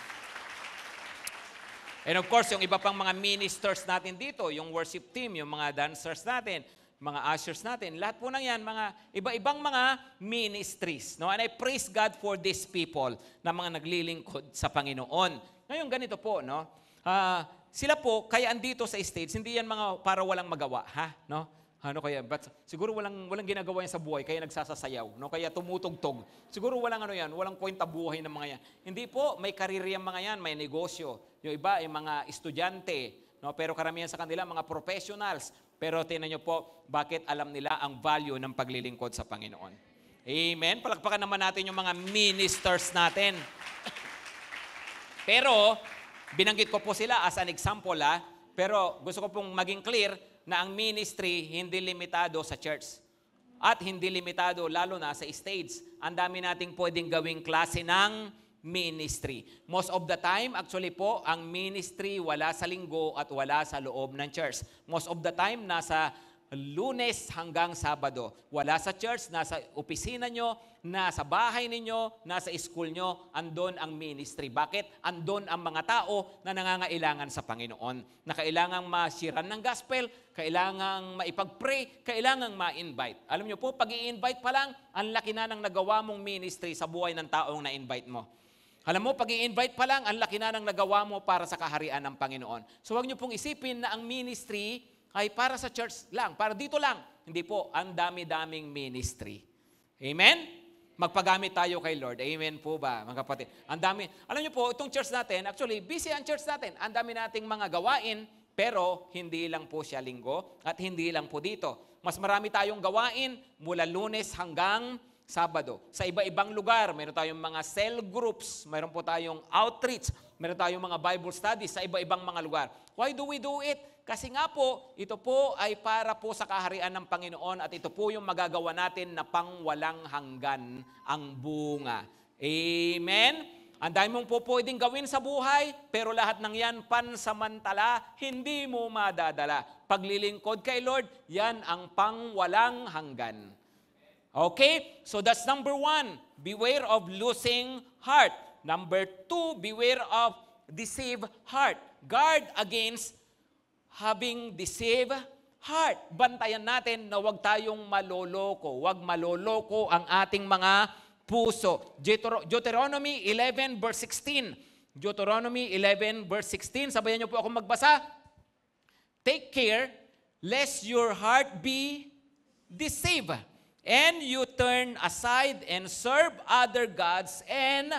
And of course, yung iba pang mga ministers natin dito, yung worship team, yung mga dancers natin, mga ushers natin, lahat po ng yan, mga iba-ibang mga ministries. No? And I praise God for these people na mga naglilingkod sa Panginoon. Ngayon, ganito po, no? Sila po, kaya andito sa stage, hindi yan mga para walang magawa, ha? No? Ano kaya? But siguro walang ginagawa yan sa buhay, kaya nagsasasayaw, no? Kaya tumutugtog. Siguro walang ano yan, walang kwenta buhay ng mga yan. Hindi po, may karir yung mga yan, may negosyo. Yung iba ay mga estudyante, no? Pero karamihan sa kanila, mga professionals. Pero tingnan nyo po, bakit alam nila ang value ng paglilingkod sa Panginoon. Amen? Palakpakan naman natin yung mga ministers natin. Pero, binanggit ko po sila as an example, pero gusto ko pong maging clear na ang ministry hindi limitado sa church. At hindi limitado lalo na sa stage. Ang dami nating pwedeng gawing klase ng ministry. Most of the time, actually po, ang ministry wala sa linggo at wala sa loob ng church. Most of the time, nasa Lunes hanggang Sabado. Wala sa church, nasa opisina nyo, nasa bahay ninyo, nasa school nyo, andon ang ministry. Bakit? Andon ang mga tao na nangangailangan sa Panginoon. Na kailangang ma-sharean ng gospel, kailangang maipag-pray, kailangang ma-invite. Alam nyo po, pag i-invite pa lang, ang laki na ng nagawa mong ministry sa buhay ng taong na-invite mo. Alam mo, pag i-invite pa lang, ang laki na ng nagawa mo para sa kaharian ng Panginoon. So huwag nyo pong isipin na ang ministry ay para sa church lang, para dito lang. Hindi po, ang dami-daming ministry. Amen? Magpagamit tayo kay Lord. Amen po ba, mga kapatid? Ang dami. Alam niyo po, itong church natin, actually, busy ang church natin. Ang dami nating mga gawain, pero hindi lang po siya linggo at hindi lang po dito. Mas marami tayong gawain mula Lunes hanggang Sabado. Sa iba-ibang lugar, meron tayong mga cell groups, meron po tayong outreach, meron tayong mga Bible studies sa iba-ibang mga lugar. Why do we do it? Kasi nga po, ito po ay para po sa kaharian ng Panginoon at ito po yung magagawa natin na pangwalang hanggan ang bunga. Amen? Ang dami mong po pwedeng gawin sa buhay, pero lahat ng yan pansamantala, hindi mo madadala. Paglilingkod kay Lord, yan ang pangwalang hanggan. Okay? So that's number 1, beware of losing heart. Number 2, beware of deceived heart. Guard against having deceived heart. Bantayan natin na huwag tayong maloloko. Huwag maloloko ang ating mga puso. Deuteronomy 11 verse 16. Deuteronomy 11 verse 16. Sabayan niyo po ako magbasa. Take care lest your heart be deceived, and you turn aside and serve other gods and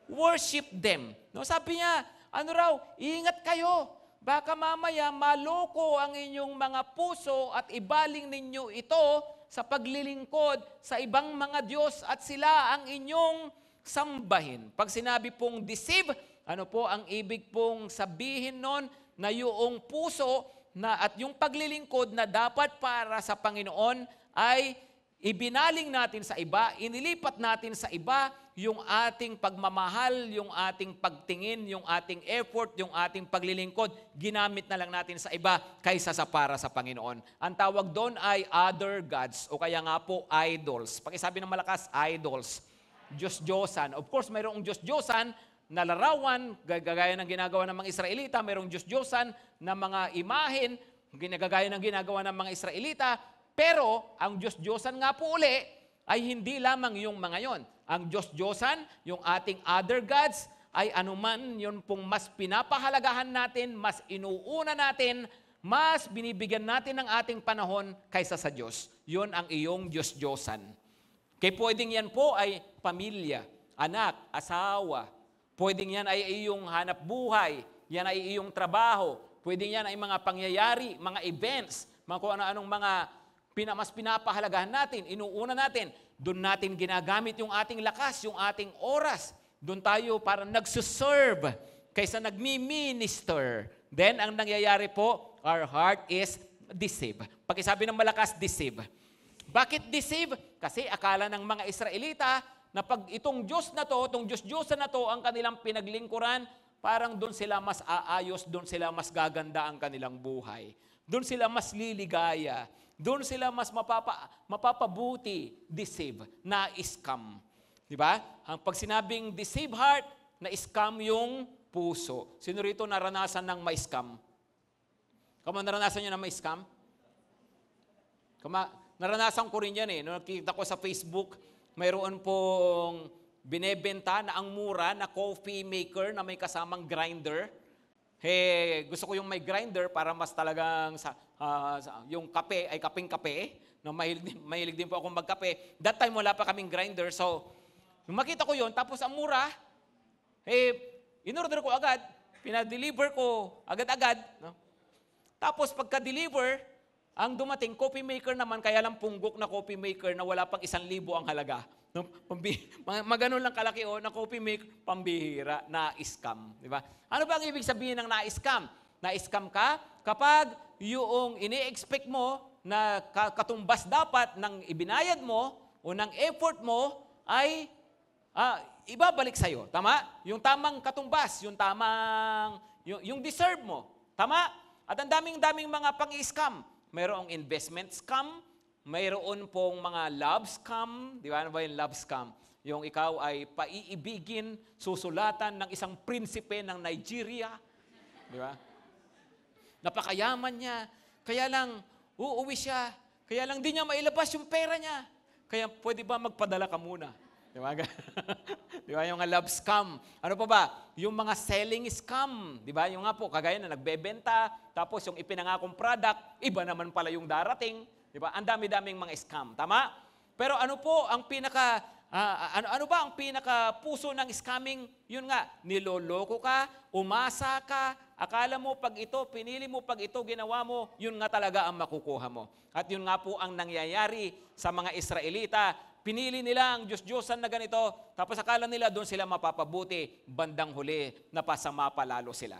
worship them. No, sabi niya, ano raw, ingat kayo. Baka mamaya maloko ang inyong mga puso at ibaling ninyo ito sa paglilingkod sa ibang mga Diyos at sila ang inyong sambahin. Pag sinabi pong deceive, ano po ang ibig pong sabihin nun? Na yung puso na at yung paglilingkod na dapat para sa Panginoon ay ibinaling natin sa iba, inilipat natin sa iba yung ating pagmamahal, yung ating pagtingin, yung ating effort, yung ating paglilingkod, ginamit na lang natin sa iba kaysa sa para sa Panginoon. Ang tawag doon ay other gods o kaya nga po idols. Pakisabi ng malakas, idols. Diyos-Diyosan. Of course, mayroong Diyos-Diyosan na larawan, gagaya ng ginagawa ng mga Israelita, mayroong Diyos-Diyosan na mga imahen, ginagaya ng ginagawa ng mga Israelita, pero ang Diyos-Diyosan nga po uli ay hindi lamang yung mga yon. Ang Diyos-Diyosan, yung ating other gods, ay anuman yun pong mas pinapahalagahan natin, mas inuuna natin, mas binibigyan natin ng ating panahon kaysa sa Diyos. Yun ang iyong Diyos-Diyosan. Kaya pwedeng yan po ay pamilya, anak, asawa. Pwedeng yan ay iyong hanap buhay, yan ay iyong trabaho. Pwedeng yan ay mga pangyayari, mga events, mga kung ano-anong mga mas pinapahalagahan natin, inuuna natin. Doon natin ginagamit yung ating lakas, yung ating oras. Doon tayo para nagsuserve kaysa nagmi-minister. then ang nangyayari po, our heart is deceived. Pakisabi ng malakas, deceive. Bakit deceive? Kasi akala ng mga Israelita na pag itong Diyos na to, itong Diyos-Diyosan na to, ang kanilang pinaglingkuran, parang doon sila mas aayos, doon sila mas gaganda ang kanilang buhay. Doon sila mas liligaya. Doon sila mas mapapabuti, deceive, na-scam. Di ba? Pag sinabing deceive heart, na-scam yung puso. Sino rito naranasan ng ma-scam? Kama naranasan nyo na ma-scam? Naranasan ko rin yan eh. Nung nakita ko sa Facebook, mayroon pong binebenta na ang mura na coffee maker na may kasamang grinder. Gusto ko yung may grinder para mas talagang yung kape ay kapeng-kape. No, mahilig din po akong magkape. That time wala pa kaming grinder. So, nung makita ko yun, tapos ang mura, in-order ko agad, pinadeliver ko agad-agad. No? Tapos pagka-deliver, ang dumating, coffee maker naman, kaya lang punggok na coffee maker na wala pang 1,000 ang halaga. No? Maganon lang kalaki na coffee maker, pambihira, na-scam. Di ba? Ano ba ang ibig sabihin ng na-scam? Na-scam ka kapag yung ini-expect mo na katumbas dapat ng ibinayad mo o ng effort mo ay ibabalik sa'yo. Tama? Yung tamang katumbas, yung deserve mo. Tama? At ang daming-daming mga pang-scam. Mayroong investment scam, mayroon pong mga love scam. Di ba? Ano ba yung love scam? Yung ikaw ay paiibigin, susulatan ng isang prinsipe ng Nigeria. Di ba? Napakayaman niya. Kaya lang, uuwi siya. Kaya lang di niya mailabas yung pera niya. Kaya pwede ba magpadala ka muna? Di ba? Di ba? Yung love scam. Ano pa ba? Yung mga selling scam. Di ba? Yung nga po, kagaya na nagbebenta, tapos yung ipinangakong product, iba naman pala yung darating. Di ba? Ang dami-daming mga scam. Tama? Pero ano po ang ano ba ang pinaka-puso ng scamming? Yun nga, niloloko ka, umasa ka, akala mo pag ito, pinili mo pag ito, ginawa mo, yun nga talaga ang makukuha mo. At yun nga po ang nangyayari sa mga Israelita. Pinili nila ang Diyos-Diyosan na ganito, tapos akala nila doon sila mapapabuti, bandang huli, napasama pa lalo sila.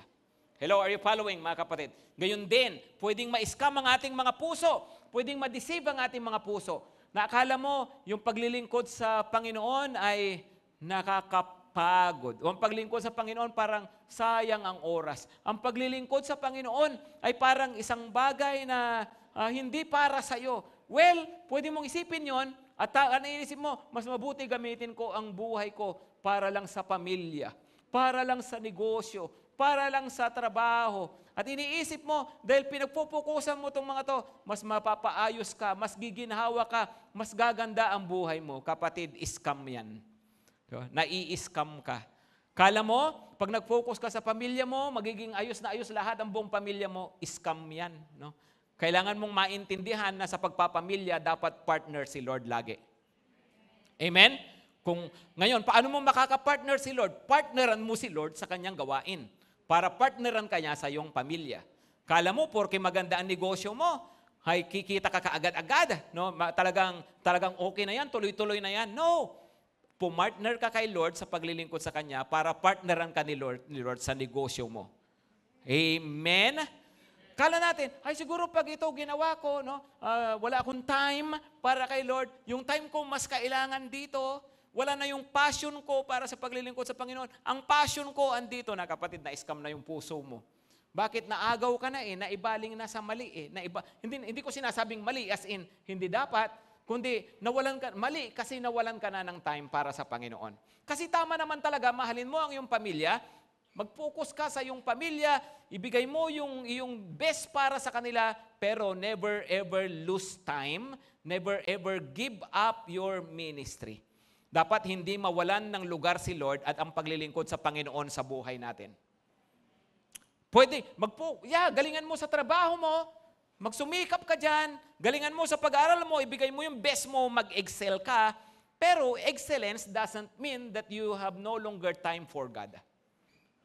Hello, are you following mga kapatid? Gayon din, pwedeng ma-scam ang ating mga puso, pwedeng ma-deceive ang ating mga puso. Na akala mo, yung paglilingkod sa Panginoon ay nakakapagod. O ang paglilingkod sa Panginoon parang sayang ang oras. Ang paglilingkod sa Panginoon ay parang isang bagay na hindi para sa'yo. Well, pwede mong isipin yon. At ano inisip mo, mas mabuti gamitin ko ang buhay ko para lang sa pamilya, para lang sa negosyo, para lang sa trabaho. At iniisip mo, dahil pinagpupukusan mo itong mga to, mas mapapaayos ka, mas giginhawa ka, mas gaganda ang buhay mo. Kapatid, scam yan. Nai-scam ka. Kala mo, pag nag-focus ka sa pamilya mo, magiging ayos na ayos lahat ang buong pamilya mo, scam yan. No? Kailangan mong maintindihan na sa pagpapamilya, dapat partner si Lord lagi. Amen? Ngayon, paano mo makaka-partner si Lord? Partneran mo si Lord sa kanyang gawain para partneran ka niya sa iyong pamilya. Kala mo, porke maganda ang negosyo mo, ay kikita ka kaagad-agad. No? Talagang okay na yan, tuloy-tuloy na yan. No! Pumartner ka kay Lord sa paglilingkod sa Kanya para partneran ka ni Lord sa negosyo mo. Amen? Kala natin, ay siguro pag ito ginawa ko, no, wala akong time para kay Lord. Yung time ko mas kailangan dito. Wala na yung passion ko para sa paglilingkod sa Panginoon. Ang passion ko andito na, kapatid, na-scam na yung puso mo. Bakit naagaw ka na naibaling na sa mali Hindi ko sinasabing mali as in hindi dapat, kundi mali kasi nawalan ka na ng time para sa Panginoon. Kasi tama naman talaga, mahalin mo ang iyong pamilya, mag-focus ka sa iyong pamilya, ibigay mo yung iyong best para sa kanila, pero never ever lose time, never ever give up your ministry. Dapat hindi mawalan ng lugar si Lord at ang paglilingkod sa Panginoon sa buhay natin. Pwede, galingan mo sa trabaho mo, magsumikap ka dyan, galingan mo sa pag-aaral mo, ibigay mo yung best mo, mag-excel ka, pero excellence doesn't mean that you have no longer time for God.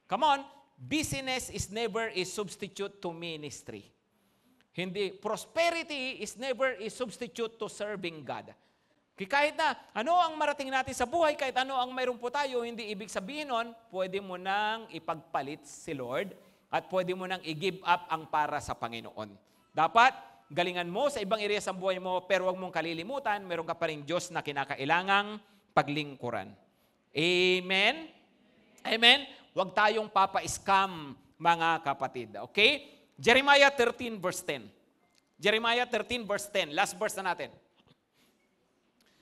Come on, busyness is never a substitute to ministry. Prosperity is never a substitute to serving God. Kahit na ano ang marating natin sa buhay, kahit ano ang mayroon po tayo, hindi ibig sabihin nun, pwede mo nang ipagpalit si Lord at pwede mo nang i-give up ang para sa Panginoon. Dapat, galingan mo sa ibang area sa buhay mo, pero huwag mong kalilimutan, meron ka pa rin Diyos na kinakailangang paglingkuran. Amen? Amen? Huwag tayong papa-scam, mga kapatid. Okay? Jeremiah 13 verse 10. Jeremiah 13 verse 10. Last verse na natin.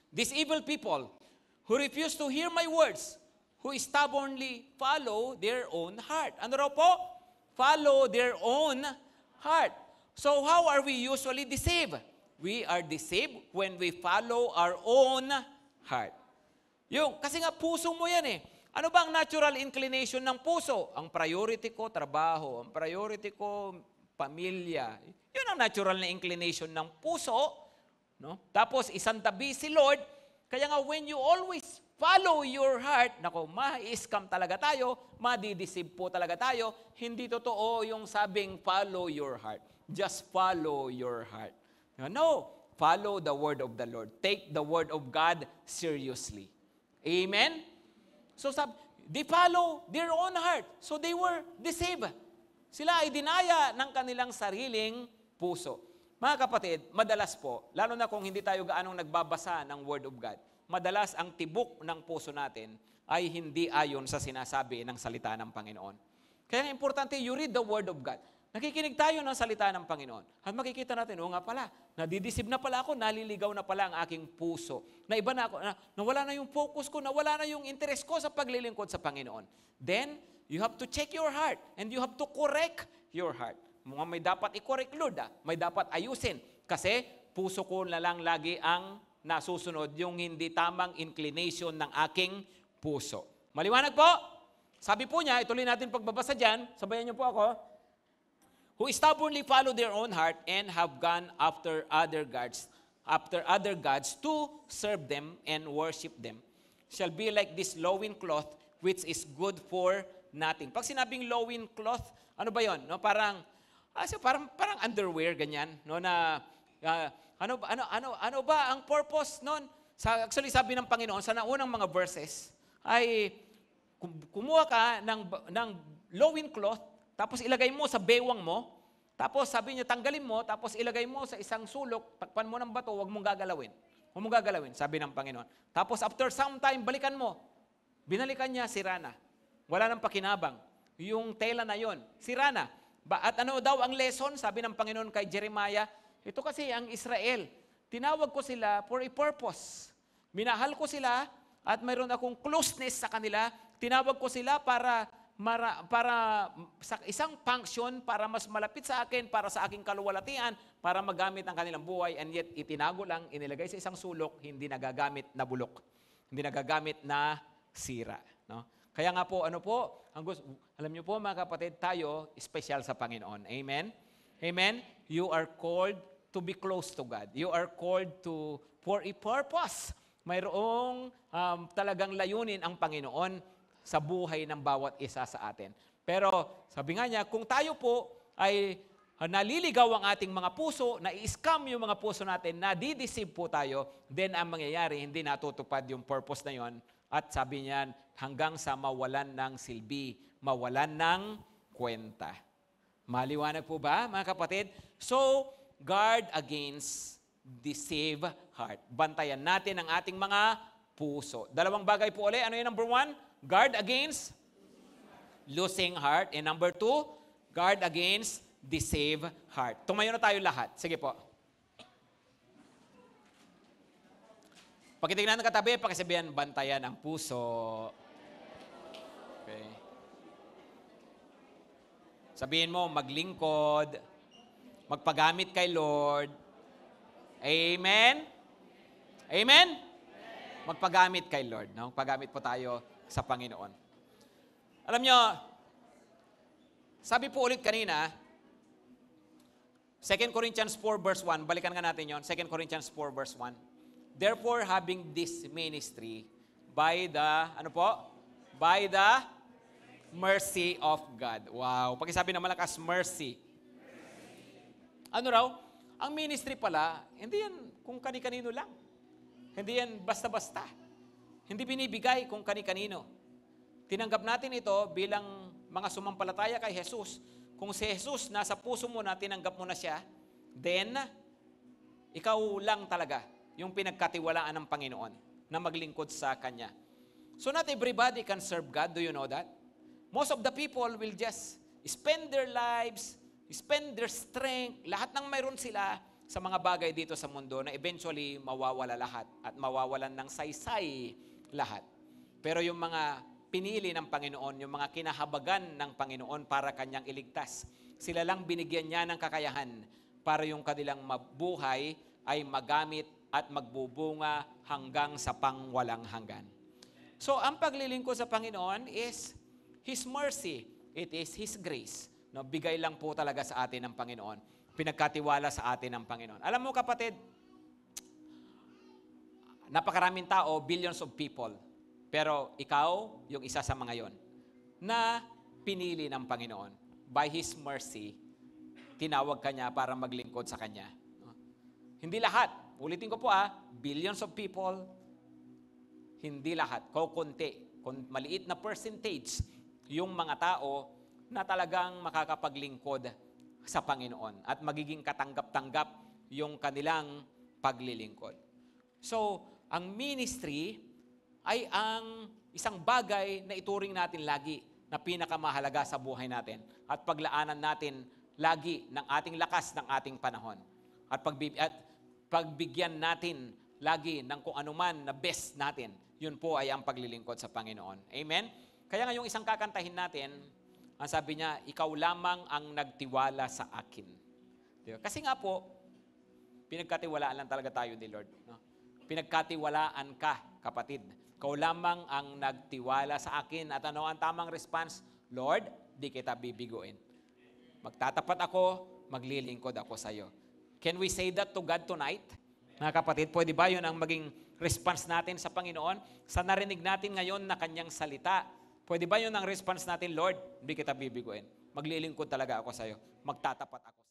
These evil people who refuse to hear my words, who stubbornly follow their own heart. Ano raw po? Follow their own heart. So how are we usually deceived? We are deceived when we follow our own heart. Kasi nga puso mo yan eh. Ano ba ang natural inclination ng puso? Ang priority ko, trabaho. Ang priority ko, pamilya. Yun ang natural na inclination ng puso. No? Tapos, isantabi si Lord. Kaya nga, when you always follow your heart, nako, ma-scam talaga tayo, madideceive po talaga tayo. Hindi totoo yung sabing follow your heart. Just follow your heart. No, follow the word of the Lord. Take the word of God seriously. Amen? So, they follow their own heart. So, they were deceived. Sila ay dinaya ng kanilang sariling puso. Mga kapatid, madalas po, lalo na kung hindi tayo gaanong nagbabasa ng Word of God, madalas ang tibok ng puso natin ay hindi ayon sa sinasabi ng salita ng Panginoon. Kaya importante, you read the Word of God. Nakikinig tayo ng salita ng Panginoon. At makikita natin, nga pala, nadidisib na pala ako, naliligaw na pala ang aking puso. Na iba na ako, nawala na yung focus ko, nawala na yung interest ko sa paglilingkod sa Panginoon. Then, you have to check your heart and you have to correct your heart. May dapat i-correct, Lord. May dapat ayusin. Kasi puso ko na lang lagi ang nasusunod yung hindi tamang inclination ng aking puso. Maliwanag po? Sabi po niya, ituloy natin pagbabasa dyan. Sabayan niyo po ako. Who stubbornly follow their own heart and have gone after other gods to serve them and worship them, shall be like this loincloth which is good for nothing. Pag sinabing loincloth, ano ba yon? No, parang underwear ganyan, no, na ano ba ang purpose noon? Actually sabi ng Panginoon sa naunang mga verses ay kumuha ka ng loincloth, tapos ilagay mo sa bewang mo, tapos sabi niya tanggalin mo, tapos ilagay mo sa isang sulok, takpan mo ng bato, huwag mong gagalawin. Huwag mong gagalawin, sabi ng Panginoon. Tapos after some time, balikan mo. Binalikan niya, sira na. Wala nang pakinabang. Yung tela na yon, sira na. At ano daw ang lesson, sabi ng Panginoon kay Jeremiah, ito kasi ang Israel. Tinawag ko sila for a purpose. Minahal ko sila at mayroon akong closeness sa kanila. Tinawag ko sila para sa isang function, para mas malapit sa akin, para sa aking kaluwalhatian, para magamit ang kanilang buhay, and yet itinago lang, inilagay sa isang sulok, hindi nagagamit na bulok. Hindi nagagamit na sira. No? Kaya nga po, alam niyo po mga kapatid, tayo, special sa Panginoon. Amen? Amen? You are called to be close to God. You are called for a purpose. Mayroong talagang layunin ang Panginoon sa buhay ng bawat isa sa atin. Pero sabi nga niya, kung tayo po ay naliligaw ang ating mga puso, na-scam yung mga puso natin, nadideceive po tayo, then ang mangyayari, hindi natutupad yung purpose na yon. At sabi niyan, hanggang sa mawalan ng silbi, mawalan ng kwenta. Maliwanag po ba, mga kapatid? So, guard against deceive heart. Bantayan natin ang ating mga puso. Dalawang bagay po ulit. Ano yung number 1? Guard against losing heart. And number 2, guard against deceive heart. Tumayo na tayo lahat. Sige po. Pagkitignan ng katabi, pakisabihan, bantayan ang puso. Okay. Sabihin mo, maglingkod, magpagamit kay Lord. Amen? Amen? Magpagamit kay Lord. No? Paggamit po tayo sa Panginoon. Alam nyo, sabi po ulit kanina, 2 Corinthians 4 verse 1, balikan nga natin yon. 2 Corinthians 4 verse 1. Therefore, having this ministry by the mercy of God. Wow. Pakisabi na malakas, mercy. Ano raw? Ang ministry pala, hindi yan kung kani-kanino lang. Hindi yan basta-basta. Hindi binibigay kung kani-kanino. Tinanggap natin ito bilang mga sumampalataya kay Jesus kung si Jesus nasa puso mo na, tinanggap mo na siya, then, ikaw lang talaga yung pinagkatiwalaan ng Panginoon na maglingkod sa Kanya. So not everybody can serve God. Do you know that? Most of the people will just spend their lives, spend their strength, lahat ng mayroon sila sa mga bagay dito sa mundo na eventually mawawala lahat at mawawalan ng saysay lahat. Pero yung mga pinili ng Panginoon, yung mga kinahabagan ng Panginoon para Kanyang iligtas, sila lang binigyan niya ng kakayahan para yung kanilang mabuhay ay magamit at magbubunga hanggang sa pangwalang hanggan. So, ang paglilingkod sa Panginoon is His mercy. It is His grace. No, bigay lang po talaga sa atin ng Panginoon. Pinagkatiwala sa atin ng Panginoon. Alam mo kapatid, napakaraming tao, billions of people. Pero ikaw, yung isa sa mga yon, na pinili ng Panginoon. By His mercy, tinawag ka niya para maglingkod sa Kanya. Hindi lahat. Ulitin ko po billions of people, hindi lahat. Kukunti. Maliit na percentage yung mga tao na talagang makakapaglingkod sa Panginoon at magiging katanggap-tanggap yung kanilang paglilingkod. So, ang ministry ay ang isang bagay na ituring natin lagi na pinakamahalaga sa buhay natin at paglaanan natin lagi ng ating lakas ng ating panahon. At pagbigyan natin lagi ng kung anuman na best natin, yun po ay ang paglilingkod sa Panginoon. Amen? Kaya nga yung isang kakantahin natin, ang sabi niya, ikaw lamang ang nagtiwala sa akin. Diba? Kasi nga po, pinagkatiwalaan lang talaga tayo ni Lord. No? Pinagkatiwalaan ka, kapatid. Ikaw lamang ang nagtiwala sa akin. At ano ang tamang response? Lord, di kita bibiguin. Magtatapat ako, maglilingkod ako sa iyo. Can we say that to God tonight? Mga kapatid, pwede ba yun ang maging response natin sa Panginoon? Sa narinig natin ngayon na Kanyang salita, pwede ba yun ang response natin, Lord, hindi kita bibiguin. Maglilingkod talaga ako sa iyo. Magtatapat ako.